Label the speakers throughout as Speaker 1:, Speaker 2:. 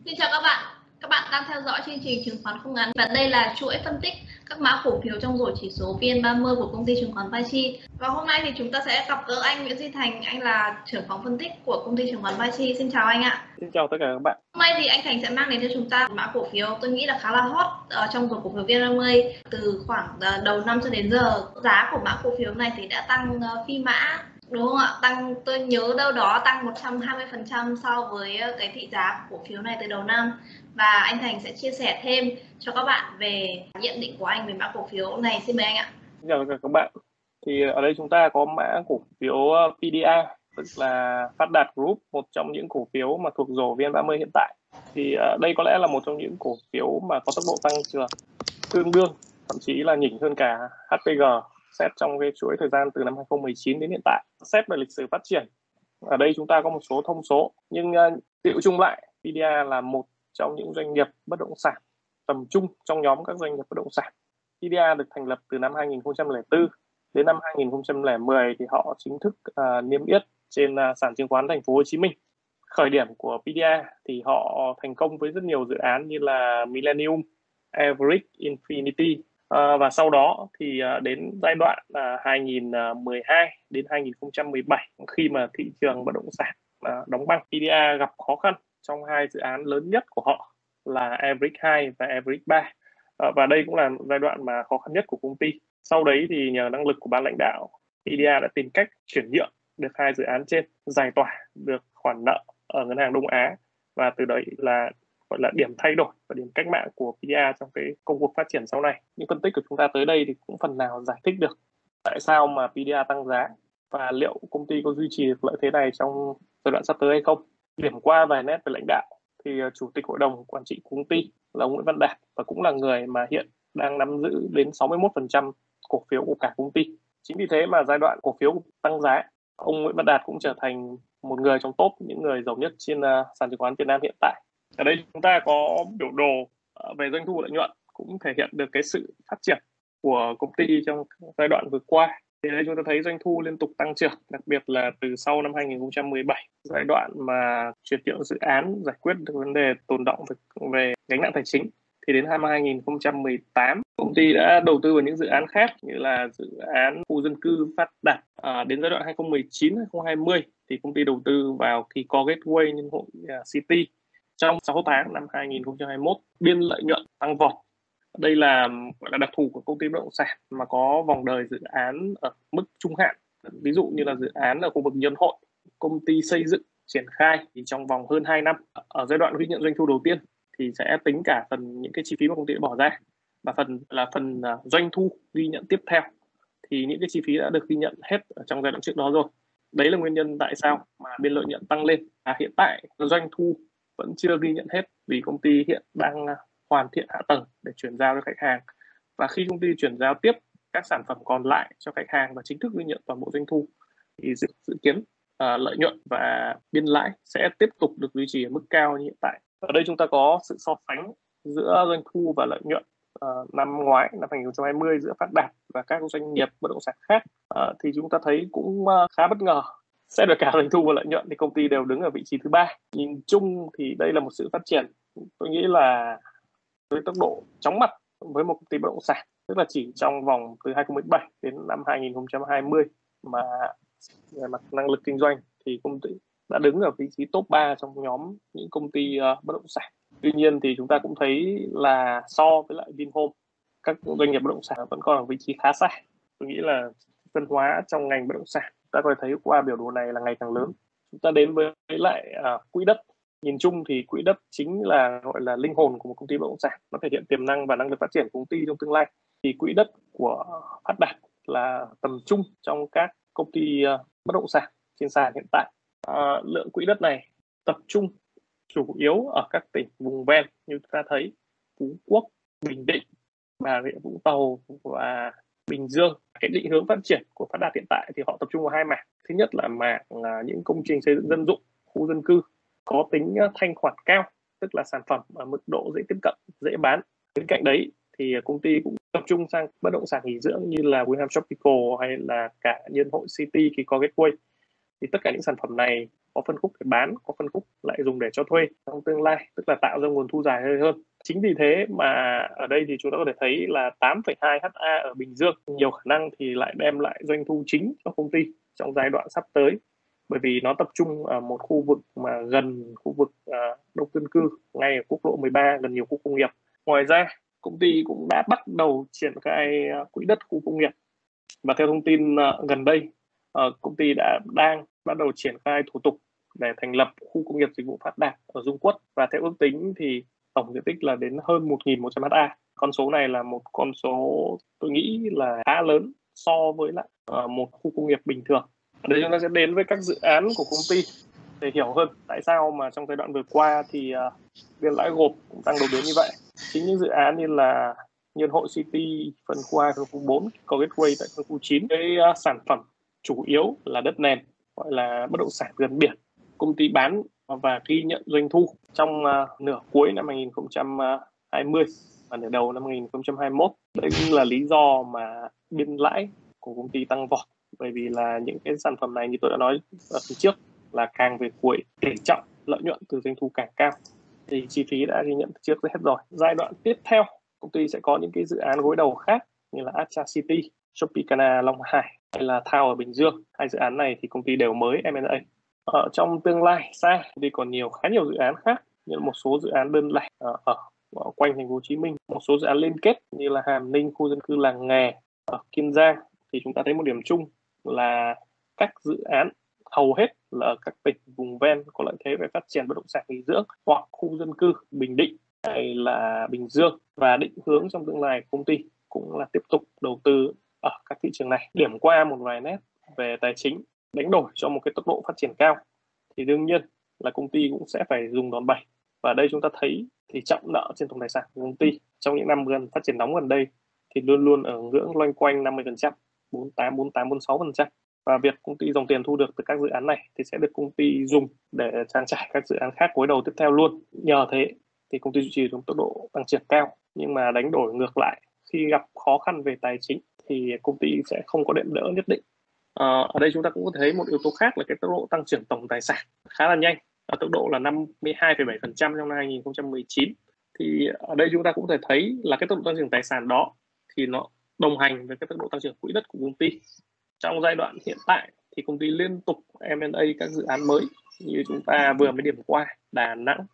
Speaker 1: Xin chào các bạn đang theo dõi chương trình chứng khoán không ngắn và đây là chuỗi phân tích các mã cổ phiếu trong rổ chỉ số VN30 của công ty chứng khoán Vichi. Và hôm nay thì chúng ta sẽ gặp gỡ anh Nguyễn Duy Thành, anh là trưởng phòng phân tích của công ty chứng khoán Vichi. Xin chào anh ạ.
Speaker 2: Xin chào tất cả các bạn.
Speaker 1: Hôm nay thì anh Thành sẽ mang đến cho chúng ta mã cổ phiếu tôi nghĩ là khá là hot trong rổ cổ phiếu VN30 từ khoảng đầu năm cho đến giờ. Giá của mã cổ phiếu này thì đã tăng phi mã, đúng không ạ? Tăng, tôi nhớ đâu đó tăng 120% so với cái thị giá của cổ phiếu này từ đầu năm. Và anh Thành sẽ chia sẻ thêm cho các bạn về nhận định của anh về mã cổ phiếu này. Xin mời anh ạ.
Speaker 2: Xin chào tất cả các bạn. Thì ở đây chúng ta có mã cổ phiếu PDA, tức là Phát Đạt Group, một trong những cổ phiếu mà thuộc rổ VN30 hiện tại. Thì đây có lẽ là một trong những cổ phiếu mà có tốc độ tăng trưởng tương đương, thậm chí là nhỉnh hơn cả HPG xét trong cái chuỗi thời gian từ năm 2019 đến hiện tại. Xét về lịch sử phát triển, ở đây chúng ta có một số thông số, nhưng tựu chung lại, PDA là một trong những doanh nghiệp bất động sản tầm trung trong nhóm các doanh nghiệp bất động sản. PDA được thành lập từ năm 2004 đến năm 2010 thì họ chính thức niêm yết trên sàn chứng khoán Thành phố Hồ Chí Minh. Khởi điểm của PDA thì họ thành công với rất nhiều dự án như là Millennium, Everest, Infinity, và sau đó thì đến giai đoạn 2012 đến 2017, khi mà thị trường bất động sản đóng băng, PDA gặp khó khăn trong hai dự án lớn nhất của họ là Everest 2 và Everest 3. Và đây cũng là giai đoạn mà khó khăn nhất của công ty. Sau đấy thì nhờ năng lực của ban lãnh đạo, PDA đã tìm cách chuyển nhượng được hai dự án trên, giải tỏa được khoản nợ ở ngân hàng Đông Á, và từ đấy là gọi là điểm thay đổi và điểm cách mạng của PDA trong cái công cuộc phát triển sau này. Những phân tích của chúng ta tới đây thì cũng phần nào giải thích được tại sao mà PDA tăng giá và liệu công ty có duy trì được lợi thế này trong giai đoạn sắp tới hay không. Điểm qua vài nét về lãnh đạo thì chủ tịch hội đồng quản trị của công ty là ông Nguyễn Văn Đạt, và cũng là người mà hiện đang nắm giữ đến 61% cổ phiếu của cả công ty. Chính vì thế mà giai đoạn cổ phiếu tăng giá, ông Nguyễn Văn Đạt cũng trở thành một người trong top những người giàu nhất trên sàn chứng khoán Việt Nam hiện tại. Ở đây chúng ta có biểu đồ về doanh thu lợi nhuận, cũng thể hiện được cái sự phát triển của công ty trong giai đoạn vừa qua. Thì đây chúng ta thấy doanh thu liên tục tăng trưởng, đặc biệt là từ sau năm 2017, giai đoạn mà chuyển nhượng dự án giải quyết được vấn đề tồn đọng về gánh nặng tài chính. Thì đến năm 2018, công ty đã đầu tư vào những dự án khác như là dự án khu dân cư Phát Đạt. Đến giai đoạn 2019-2020 thì công ty đầu tư vào Kiko Gateway Nhân hội City. Trong 6 tháng năm 2021, biên lợi nhuận tăng vọt. Đây là gọi là đặc thù của công ty bất động sản mà có vòng đời dự án ở mức trung hạn. Ví dụ như là dự án ở khu vực Nhân hội, công ty xây dựng triển khai thì trong vòng hơn 2 năm. Ở giai đoạn ghi nhận doanh thu đầu tiên thì sẽ tính cả phần những cái chi phí mà công ty đã bỏ ra, và phần doanh thu ghi nhận tiếp theo thì những cái chi phí đã được ghi nhận hết ở trong giai đoạn trước đó rồi. Đấy là nguyên nhân tại sao mà biên lợi nhuận tăng lên. Hiện tại doanh thu vẫn chưa ghi nhận hết vì công ty hiện đang hoàn thiện hạ tầng để chuyển giao cho khách hàng, và khi công ty chuyển giao tiếp các sản phẩm còn lại cho khách hàng và chính thức ghi nhận toàn bộ doanh thu thì dự kiến lợi nhuận và biên lãi sẽ tiếp tục được duy trì ở mức cao như hiện tại. Ở đây chúng ta có sự so sánh giữa doanh thu và lợi nhuận năm ngoái, năm 2020 giữa Phát Đạt và các doanh nghiệp bất động sản khác. Thì chúng ta thấy cũng khá bất ngờ. Xét được cả doanh thu và lợi nhuận thì công ty đều đứng ở vị trí thứ 3. Nhìn chung thì đây là một sự phát triển, tôi nghĩ là với tốc độ chóng mặt với một công ty bất động sản, tức là chỉ trong vòng từ 2017 đến năm 2020 mà về mặt năng lực kinh doanh thì công ty đã đứng ở vị trí top 3 trong nhóm những công ty bất động sản. Tuy nhiên thì chúng ta cũng thấy là so với lại Vinhome, các doanh nghiệp bất động sản vẫn còn ở vị trí khá xa. Tôi nghĩ là phân hóa trong ngành bất động sản, ta có thể thấy qua biểu đồ này là ngày càng lớn. Chúng ta đến với lại quỹ đất. Nhìn chung thì quỹ đất chính là gọi là linh hồn của một công ty bất động sản, nó thể hiện tiềm năng và năng lực phát triển của công ty trong tương lai. Thì quỹ đất của Phát Đạt là tầm trung trong các công ty bất động sản trên sàn hiện tại. Lượng quỹ đất này tập trung chủ yếu ở các tỉnh vùng ven như chúng ta thấy Phú Quốc, Bình Định, Bà Rịa Vũng Tàu và Bình Dương. Cái định hướng phát triển của Phát Đạt hiện tại thì họ tập trung vào hai mảng. Thứ nhất là mảng những công trình xây dựng dân dụng, khu dân cư có tính thanh khoản cao, tức là sản phẩm ở mức độ dễ tiếp cận, dễ bán. Bên cạnh đấy thì công ty cũng tập trung sang bất động sản nghỉ dưỡng như là Winham Tropical hay là cả Nhân hội City, Kiko Gateway. Thì tất cả những sản phẩm này có phân khúc để bán, có phân khúc lại dùng để cho thuê trong tương lai, tức là tạo ra nguồn thu dài hơi hơn. Chính vì thế mà ở đây thì chúng ta có thể thấy là 8,2 ha ở Bình Dương nhiều khả năng thì lại đem lại doanh thu chính cho công ty trong giai đoạn sắp tới, bởi vì nó tập trung ở một khu vực mà gần khu vực đông dân cư, ngay ở quốc lộ 13, gần nhiều khu công nghiệp. Ngoài ra, công ty cũng đã bắt đầu triển khai quỹ đất khu công nghiệp, và theo thông tin gần đây, công ty đang bắt đầu triển khai thủ tục để thành lập khu công nghiệp dịch vụ Phát Đạt ở Dung Quất, và theo ước tính thì tổng diện tích là đến hơn 1.100 ha. Con số này là một con số tôi nghĩ là khá lớn so với lại một khu công nghiệp bình thường. Ở đây chúng ta sẽ đến với các dự án của công ty để hiểu hơn tại sao mà trong giai đoạn vừa qua thì biên lãi gộp cũng tăng đột biến như vậy. Chính những dự án như là Nhân Hội City phân khu 2, phân khu 4, có Gateway tại phân khu 9. Cái sản phẩm chủ yếu là đất nền, gọi là bất động sản gần biển. Công ty bán và ghi nhận doanh thu trong nửa cuối năm 2020 và nửa đầu năm 2021. Đây cũng là lý do mà biên lãi của công ty tăng vọt, bởi vì là những cái sản phẩm này như tôi đã nói ở phía trước là càng về cuối tỷ trọng lợi nhuận từ doanh thu càng cao thì chi phí đã ghi nhận từ trước hết rồi. Giai đoạn tiếp theo, công ty sẽ có những cái dự án gối đầu khác như là Acha City, Tropicana Long Hải hay là Thao ở Bình Dương. Hai dự án này thì công ty đều mới M&A. Ở trong tương lai xa thì còn khá nhiều dự án khác, như một số dự án đơn lẻ ở quanh thành phố Hồ Chí Minh, một số dự án liên kết như là Hàm Ninh, khu dân cư Làng Nghề ở Kiên Giang. Thì chúng ta thấy một điểm chung là các dự án hầu hết là ở các tỉnh vùng ven có lợi thế về phát triển bất động sản nghỉ dưỡng hoặc khu dân cư Bình Định hay là Bình Dương, và định hướng trong tương lai công ty cũng là tiếp tục đầu tư ở các thị trường này. Điểm qua một vài nét về tài chính, đánh đổi cho một cái tốc độ phát triển cao thì đương nhiên là công ty cũng sẽ phải dùng đòn bẩy, và đây chúng ta thấy thì trọng nợ trên tổng tài sản của công ty trong những năm phát triển nóng gần đây thì luôn luôn ở ngưỡng loanh quanh 50%, 48, 48, 46%. Và việc công ty dòng tiền thu được từ các dự án này thì sẽ được công ty dùng để trang trải các dự án khác gối đầu tiếp theo luôn. Nhờ thế thì công ty duy trì được tốc độ tăng trưởng cao, nhưng mà đánh đổi ngược lại khi gặp khó khăn về tài chính thì công ty sẽ không có đệm đỡ nhất định. Ở đây chúng ta cũng có thấy một yếu tố khác là cái tốc độ tăng trưởng tổng tài sản khá là nhanh, ở tốc độ là 52,7% trong năm 2019. Thì ở đây chúng ta cũng có thể thấy là cái tốc độ tăng trưởng tài sản đó thì nó đồng hành với cái tốc độ tăng trưởng quỹ đất của công ty. Trong giai đoạn hiện tại thì công ty liên tục M&A các dự án mới như chúng ta vừa mới điểm qua Đà Nẵng,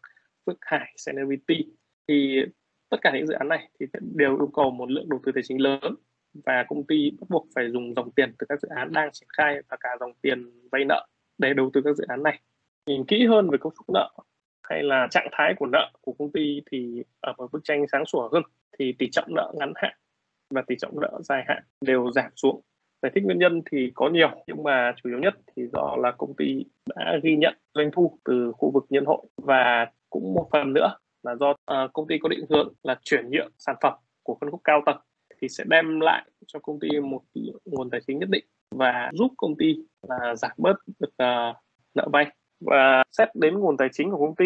Speaker 2: Phước Hải, Celebrity. Thì tất cả những dự án này thì đều yêu cầu một lượng đầu tư tài chính lớn, và công ty bắt buộc phải dùng dòng tiền từ các dự án đang triển khai và cả dòng tiền vay nợ để đầu tư các dự án này. Nhìn kỹ hơn về cấu trúc nợ hay là trạng thái của nợ của công ty thì ở một bức tranh sáng sủa hơn thì tỷ trọng nợ ngắn hạn và tỷ trọng nợ dài hạn đều giảm xuống. Giải thích nguyên nhân thì có nhiều, nhưng mà chủ yếu nhất thì do là công ty đã ghi nhận doanh thu từ khu vực nhân hội, và cũng một phần nữa là do công ty có định hướng là chuyển nhượng sản phẩm của phân khúc cao tầng thì sẽ đem lại cho công ty một nguồn tài chính nhất định và giúp công ty là giảm bớt được nợ vay. Và xét đến nguồn tài chính của công ty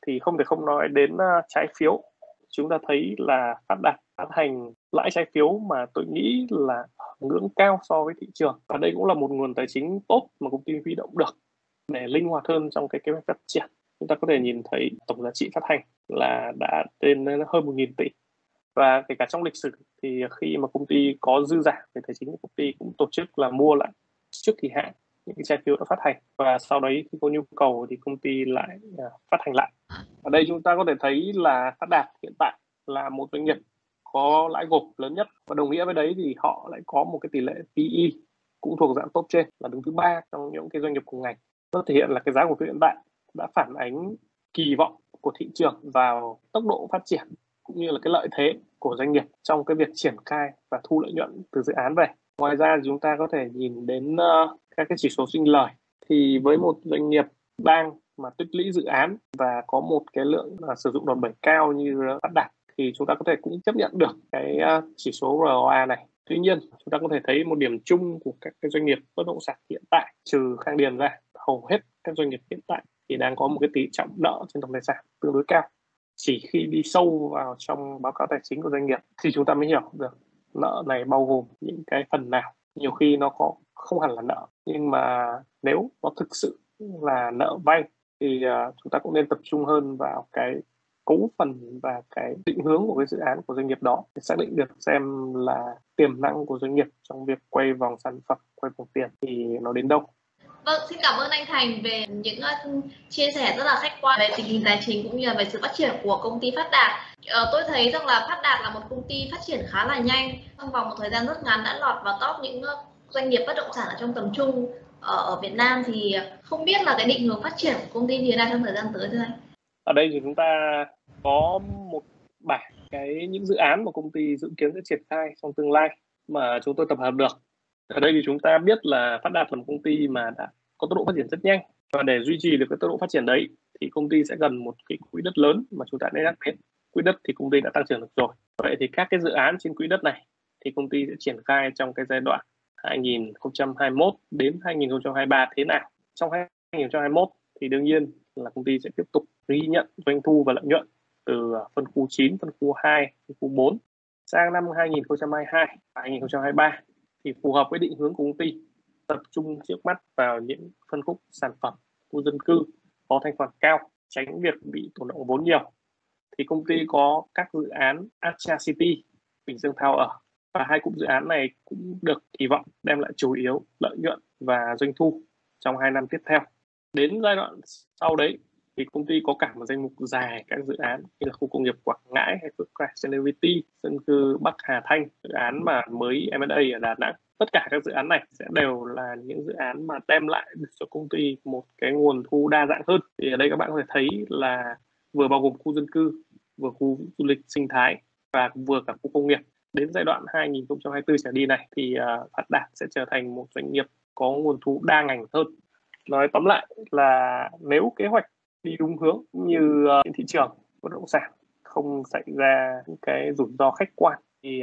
Speaker 2: thì không thể không nói đến trái phiếu. Chúng ta thấy là Phát Đạt phát hành lãi trái phiếu mà tôi nghĩ là ngưỡng cao so với thị trường, và đây cũng là một nguồn tài chính tốt mà công ty huy động được để linh hoạt hơn trong cái kế hoạch phát triển. Chúng ta có thể nhìn thấy tổng giá trị phát hành là đã lên hơn 1.000 tỷ, và kể cả trong lịch sử thì khi mà công ty có dư giả về tài chính, công ty cũng tổ chức là mua lại trước kỳ hạn những cái trái phiếu đã phát hành, và sau đấy khi có nhu cầu thì công ty lại phát hành lại. Ở đây chúng ta có thể thấy là Phát Đạt hiện tại là một doanh nghiệp có lãi gộp lớn nhất, và đồng nghĩa với đấy thì họ lại có một cái tỷ lệ PE cũng thuộc dạng top trên, là đứng thứ 3 trong những cái doanh nghiệp cùng ngành. Nó thể hiện là cái giá cổ phiếu hiện tại đã phản ánh kỳ vọng của thị trường vào tốc độ phát triển cũng như là cái lợi thế của doanh nghiệp trong cái việc triển khai và thu lợi nhuận từ dự án về. Ngoài ra chúng ta có thể nhìn đến các cái chỉ số sinh lời. Thì với một doanh nghiệp đang mà tích lũy dự án và có một cái lượng sử dụng đòn bẩy cao như Phát Đạt thì chúng ta có thể cũng chấp nhận được cái chỉ số ROA này. Tuy nhiên, chúng ta có thể thấy một điểm chung của các cái doanh nghiệp bất động sản hiện tại, trừ Khang Điền ra, hầu hết các doanh nghiệp hiện tại thì đang có một cái tỷ trọng nợ trên tổng tài sản tương đối cao. Chỉ khi đi sâu vào trong báo cáo tài chính của doanh nghiệp thì chúng ta mới hiểu được nợ này bao gồm những cái phần nào. Nhiều khi nó không hẳn là nợ, nhưng mà nếu nó thực sự là nợ vay, thì chúng ta cũng nên tập trung hơn vào cái cấu phần và cái định hướng của cái dự án của doanh nghiệp đó để xác định được xem là tiềm năng của doanh nghiệp trong việc quay vòng sản phẩm, quay vòng tiền thì nó đến đâu.
Speaker 1: Vâng, xin cảm ơn anh Thành về những chia sẻ rất là khách quan về tình hình tài chính cũng như là về sự phát triển của công ty Phát Đạt. Tôi thấy rằng là Phát Đạt là một công ty phát triển khá là nhanh, trong vòng một thời gian rất ngắn đã lọt vào top những doanh nghiệp bất động sản ở trong tầm trung ở Việt Nam. Thì không biết là cái định hướng phát triển của công ty như thế nào trong thời gian tới thưa anh?
Speaker 2: Ở đây thì chúng ta có một bảng những dự án mà công ty dự kiến sẽ triển khai trong tương lai mà chúng tôi tập hợp được. Ở đây thì chúng ta biết là Phát Đạt là một công ty mà đã có tốc độ phát triển rất nhanh, và để duy trì được cái tốc độ phát triển đấy thì công ty sẽ cần một cái quỹ đất lớn mà chúng ta đã nhắc đến. Quỹ đất thì công ty đã tăng trưởng được rồi. Vậy thì các cái dự án trên quỹ đất này thì công ty sẽ triển khai trong cái giai đoạn 2021 đến 2023 thế nào. Trong 2021 thì đương nhiên là công ty sẽ tiếp tục ghi nhận doanh thu và lợi nhuận từ phân khu 9, phân khu 2, phân khu 4. Sang năm 2022 và 2023 thì phù hợp với định hướng của công ty, tập trung trước mắt vào những phân khúc sản phẩm khu dân cư có thanh khoản cao, tránh việc bị tổn động vốn nhiều. Thì công ty có các dự án Acha City, Bình Dương Tower, và hai cụm dự án này cũng được kỳ vọng đem lại chủ yếu lợi nhuận và doanh thu trong 2 năm tiếp theo. Đến giai đoạn sau đấy thì công ty có cả một danh mục dài các dự án như là khu công nghiệp Quảng Ngãi hay Phước Hải Celebrity, dân cư Bắc Hà Thanh, dự án mà mới M&A ở Đà Nẵng. Tất cả các dự án này sẽ đều là những dự án mà đem lại được cho công ty một cái nguồn thu đa dạng hơn. Thì ở đây các bạn có thể thấy là vừa bao gồm khu dân cư, vừa khu du lịch sinh thái và vừa cả khu công nghiệp. Đến giai đoạn 2024 trở đi này thì Phát Đạt sẽ trở thành một doanh nghiệp có nguồn thu đa ngành hơn. Nói tóm lại là nếu kế hoạch đi đúng hướng như thị trường bất động sản không xảy ra những cái rủi ro khách quan thì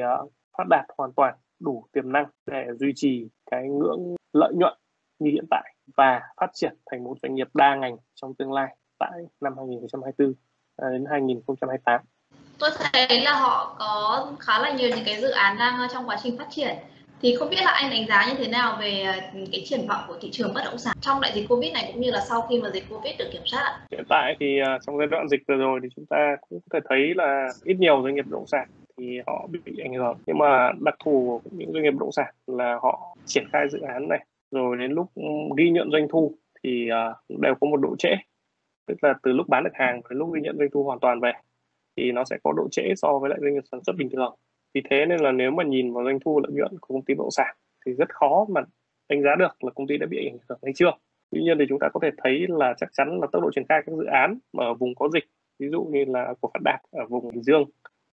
Speaker 2: Phát Đạt hoàn toàn đủ tiềm năng để duy trì cái ngưỡng lợi nhuận như hiện tại và phát triển thành một doanh nghiệp đa ngành trong tương lai tại năm 2024 đến 2028.
Speaker 1: Tôi thấy là họ có khá là nhiều những cái dự án đang trong quá trình phát triển. Thì không biết là anh đánh giá như thế nào về cái triển vọng của thị trường bất động sản trong đại dịch Covid này cũng như là sau khi mà dịch Covid được kiểm soát?
Speaker 2: Hiện tại thì trong giai đoạn dịch vừa rồi thì chúng ta cũng có thể thấy là ít nhiều doanh nghiệp bất động sản thì họ bị ảnh hưởng, nhưng mà đặc thù của những doanh nghiệp bất động sản là họ triển khai dự án này rồi đến lúc ghi nhận doanh thu thì đều có một độ trễ, tức là từ lúc bán được hàng đến lúc ghi nhận doanh thu hoàn toàn về thì nó sẽ có độ trễ so với lại doanh nghiệp sản xuất bình thường. Vì thế nên là nếu mà nhìn vào doanh thu lợi nhuận của công ty bất động sản thì rất khó mà đánh giá được là công ty đã bị ảnh hưởng hay chưa. Tuy nhiên thì chúng ta có thể thấy là chắc chắn là tốc độ triển khai các dự án mà ở vùng có dịch, ví dụ như là của Phát Đạt ở vùng Bình Dương,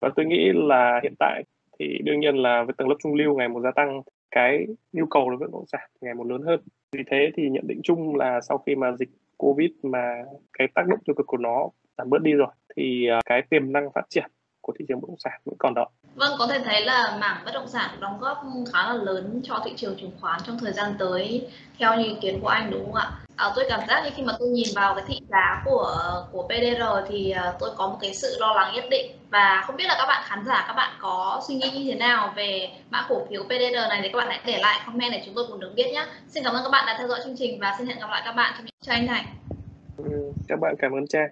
Speaker 2: và tôi nghĩ là hiện tại thì đương nhiên là với tầng lớp trung lưu ngày một gia tăng, cái nhu cầu đối với bất động sản ngày một lớn hơn. Vì thế thì nhận định chung là sau khi mà dịch Covid mà cái tác động tiêu cực của nó giảm bớt đi rồi thì cái tiềm năng phát triển của thị trường bất động sản vẫn còn đó.
Speaker 1: Vâng, có thể thấy là mảng bất động sản đóng góp khá là lớn cho thị trường chứng khoán trong thời gian tới theo như ý kiến của anh đúng không ạ? Tôi cảm giác như khi mà tôi nhìn vào cái thị giá của PDR thì tôi có một cái sự lo lắng nhất định, và không biết là các bạn khán giả các bạn có suy nghĩ như thế nào về mã cổ phiếu PDR này thì các bạn hãy để lại comment để chúng tôi cùng được biết nhé. Xin cảm ơn các bạn đã theo dõi chương trình và xin hẹn gặp lại các bạn trong những cho anh Thành.
Speaker 2: Các bạn cảm ơn Trang.